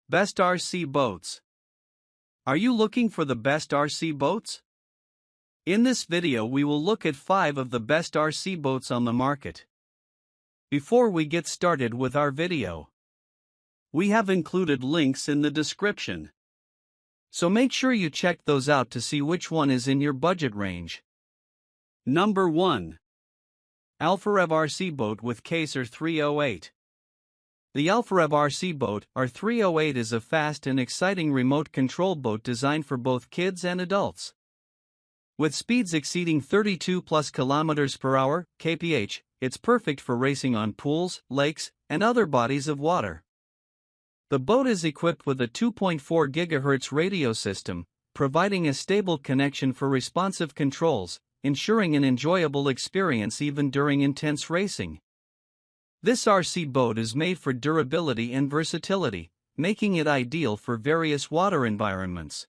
Best RC Boats. Are you looking for the best RC boats? In this video we will look at 5 of the best RC boats on the market. Before we get started with our video, we have included links in the description, so make sure you check those out to see which one is in your budget range. Number 1. ALPHAREV RC Boat with Caser 308. The ALPHAREV RC Boat R308 is a fast and exciting remote control boat designed for both kids and adults. With speeds exceeding 32+ km/h (kph), it's perfect for racing on pools, lakes, and other bodies of water. The boat is equipped with a 2.4 GHz radio system, providing a stable connection for responsive controls, ensuring an enjoyable experience even during intense racing. This RC boat is made for durability and versatility, making it ideal for various water environments.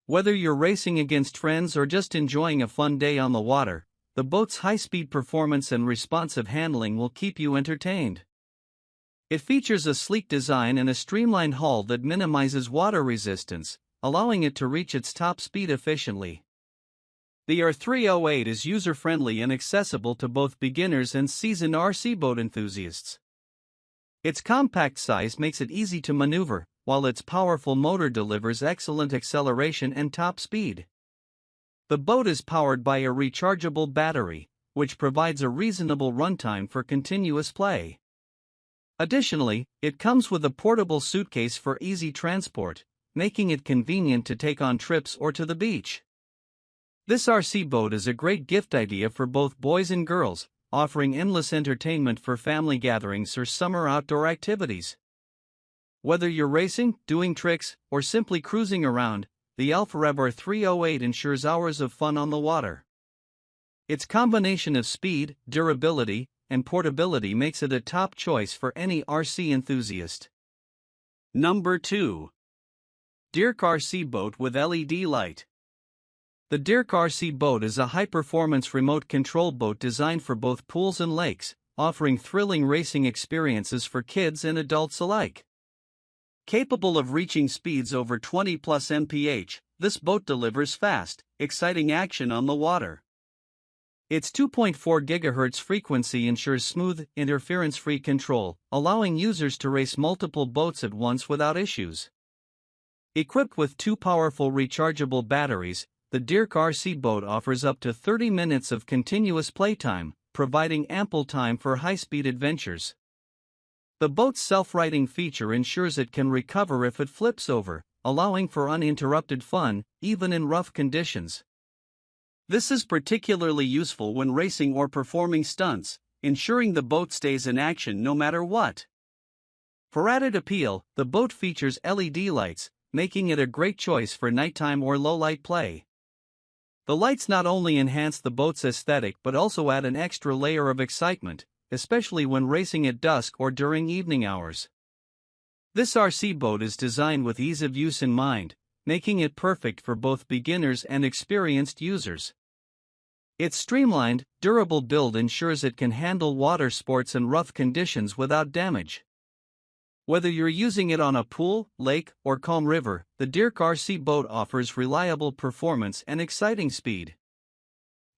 Whether you're racing against friends or just enjoying a fun day on the water, the boat's high-speed performance and responsive handling will keep you entertained. It features a sleek design and a streamlined hull that minimizes water resistance, allowing it to reach its top speed efficiently. The R308 is user-friendly and accessible to both beginners and seasoned RC boat enthusiasts. Its compact size makes it easy to maneuver, while its powerful motor delivers excellent acceleration and top speed. The boat is powered by a rechargeable battery, which provides a reasonable runtime for continuous play. Additionally, it comes with a portable suitcase for easy transport, making it convenient to take on trips or to the beach. This RC boat is a great gift idea for both boys and girls, offering endless entertainment for family gatherings or summer outdoor activities. Whether you're racing, doing tricks, or simply cruising around, the ALPHAREV R308 ensures hours of fun on the water. Its combination of speed, durability, and portability makes it a top choice for any RC enthusiast. Number 2. DEERC RC Boat with LED Light. The DEERC RC Boat is a high-performance remote control boat designed for both pools and lakes, offering thrilling racing experiences for kids and adults alike. Capable of reaching speeds over 20+ mph, this boat delivers fast, exciting action on the water. Its 2.4 GHz frequency ensures smooth, interference-free control, allowing users to race multiple boats at once without issues. Equipped with 2 powerful rechargeable batteries, the DEERC RC Boat offers up to 30 minutes of continuous playtime, providing ample time for high-speed adventures. The boat's self-righting feature ensures it can recover if it flips over, allowing for uninterrupted fun, even in rough conditions. This is particularly useful when racing or performing stunts, ensuring the boat stays in action no matter what. For added appeal, the boat features LED lights, making it a great choice for nighttime or low-light play. The lights not only enhance the boat's aesthetic but also add an extra layer of excitement, especially when racing at dusk or during evening hours. This RC boat is designed with ease of use in mind, making it perfect for both beginners and experienced users. Its streamlined, durable build ensures it can handle water sports and rough conditions without damage. Whether you're using it on a pool, lake, or calm river, the DEERC RC Boat offers reliable performance and exciting speed.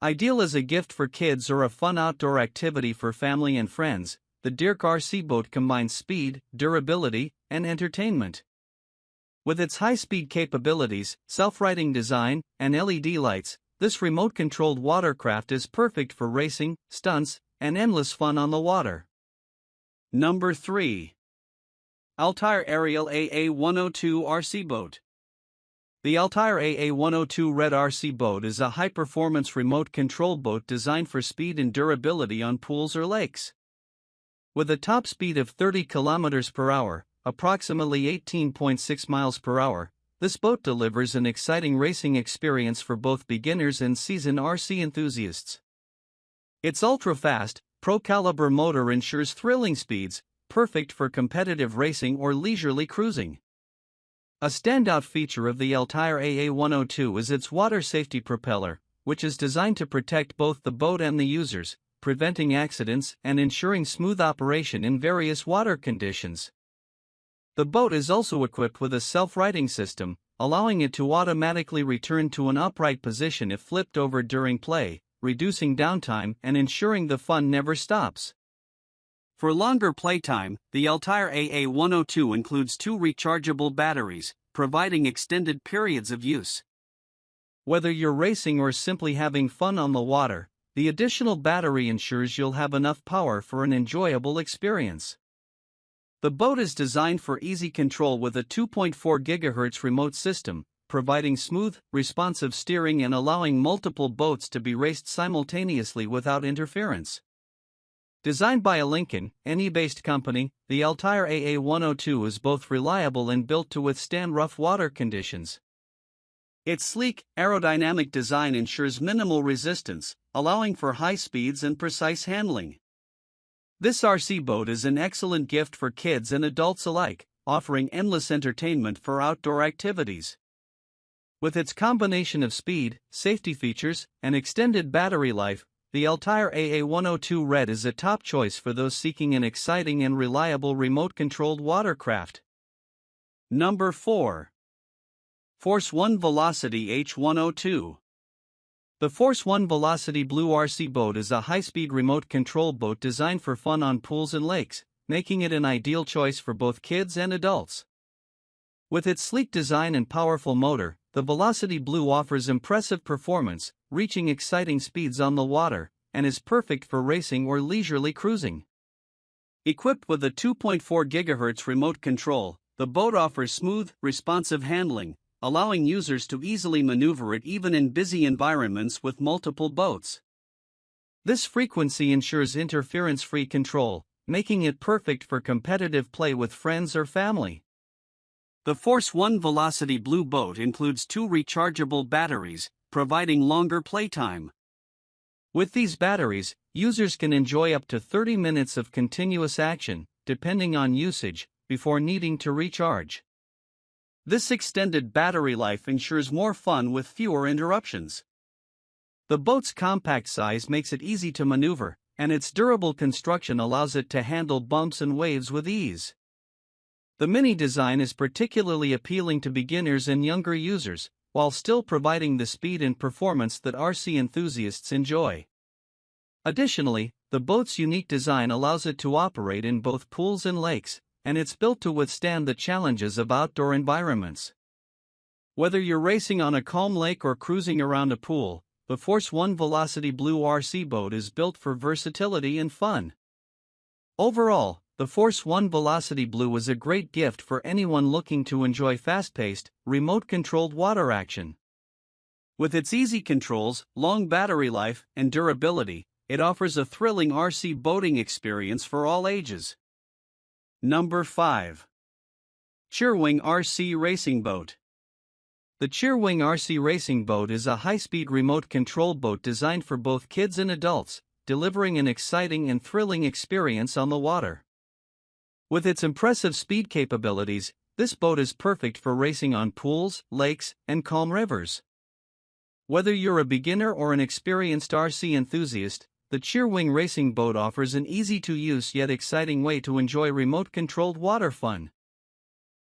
Ideal as a gift for kids or a fun outdoor activity for family and friends, the DEERC RC Boat combines speed, durability, and entertainment. With its high-speed capabilities, self-righting design, and LED lights, this remote-controlled watercraft is perfect for racing, stunts, and endless fun on the water. Number 3. Altair Aerial AA102 RC Boat. The Altair AA102 Red RC Boat is a high-performance remote control boat designed for speed and durability on pools or lakes. With a top speed of 30 km/h, approximately 18.6 miles per hour, this boat delivers an exciting racing experience for both beginners and seasoned RC enthusiasts. Its ultra-fast, pro-caliber motor ensures thrilling speeds, perfect for competitive racing or leisurely cruising. A standout feature of the Altair AA102 is its water safety propeller, which is designed to protect both the boat and the users, preventing accidents and ensuring smooth operation in various water conditions. The boat is also equipped with a self-righting system, allowing it to automatically return to an upright position if flipped over during play, reducing downtime and ensuring the fun never stops. For longer playtime, the Altair AA102 includes 2 rechargeable batteries, providing extended periods of use. Whether you're racing or simply having fun on the water, the additional battery ensures you'll have enough power for an enjoyable experience. The boat is designed for easy control with a 2.4 GHz remote system, providing smooth, responsive steering and allowing multiple boats to be raced simultaneously without interference. Designed by a Lincoln, NE-based company, the Altair AA102 is both reliable and built to withstand rough water conditions. Its sleek, aerodynamic design ensures minimal resistance, allowing for high speeds and precise handling. This RC boat is an excellent gift for kids and adults alike, offering endless entertainment for outdoor activities. With its combination of speed, safety features, and extended battery life, the Altair AA102 Red is a top choice for those seeking an exciting and reliable remote-controlled watercraft. Number 4. Force One Velocity H102. The Force One Velocity Blue RC Boat is a high-speed remote control boat designed for fun on pools and lakes, making it an ideal choice for both kids and adults. With its sleek design and powerful motor, the Velocity Blue offers impressive performance, reaching exciting speeds on the water, and is perfect for racing or leisurely cruising. Equipped with a 2.4 GHz remote control, the boat offers smooth, responsive handling, allowing users to easily maneuver it even in busy environments with multiple boats. This frequency ensures interference-free control, making it perfect for competitive play with friends or family. The Force One Velocity Blue boat includes 2 rechargeable batteries, providing longer playtime. With these batteries, users can enjoy up to 30 minutes of continuous action, depending on usage, before needing to recharge. This extended battery life ensures more fun with fewer interruptions. The boat's compact size makes it easy to maneuver, and its durable construction allows it to handle bumps and waves with ease. The mini design is particularly appealing to beginners and younger users, while still providing the speed and performance that RC enthusiasts enjoy. Additionally, the boat's unique design allows it to operate in both pools and lakes, and it's built to withstand the challenges of outdoor environments. Whether you're racing on a calm lake or cruising around a pool, the Force One Velocity Blue RC boat is built for versatility and fun. Overall, the Force One Velocity Blue is a great gift for anyone looking to enjoy fast-paced, remote-controlled water action. With its easy controls, long battery life, and durability, it offers a thrilling RC boating experience for all ages. Number 5. Cheerwing RC Racing Boat. The Cheerwing RC Racing Boat is a high-speed remote control boat designed for both kids and adults, delivering an exciting and thrilling experience on the water. With its impressive speed capabilities, this boat is perfect for racing on pools, lakes, and calm rivers. Whether you're a beginner or an experienced RC enthusiast, the Cheerwing Racing Boat offers an easy-to-use yet exciting way to enjoy remote-controlled water fun.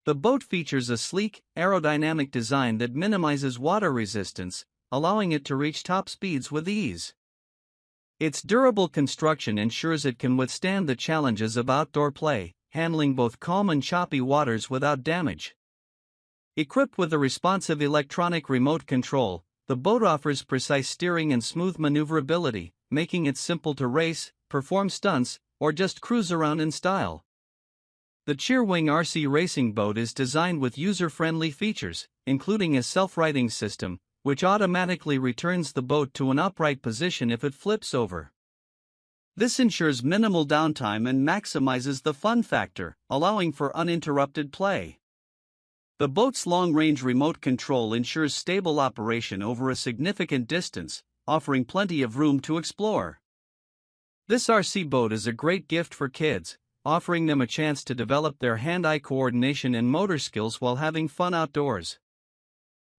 The boat features a sleek, aerodynamic design that minimizes water resistance, allowing it to reach top speeds with ease. Its durable construction ensures it can withstand the challenges of outdoor play, handling both calm and choppy waters without damage. Equipped with a responsive electronic remote control, the boat offers precise steering and smooth maneuverability, making it simple to race, perform stunts, or just cruise around in style. The Cheerwing RC Racing Boat is designed with user-friendly features, including a self-righting system, which automatically returns the boat to an upright position if it flips over. This ensures minimal downtime and maximizes the fun factor, allowing for uninterrupted play. The boat's long-range remote control ensures stable operation over a significant distance, offering plenty of room to explore. This RC boat is a great gift for kids, offering them a chance to develop their hand-eye coordination and motor skills while having fun outdoors.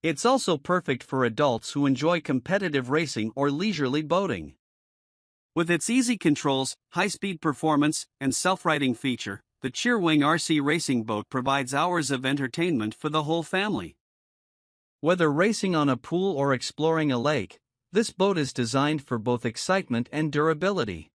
It's also perfect for adults who enjoy competitive racing or leisurely boating. With its easy controls, high-speed performance, and self-righting feature, the Cheerwing RC racing boat provides hours of entertainment for the whole family. Whether racing on a pool or exploring a lake, this boat is designed for both excitement and durability.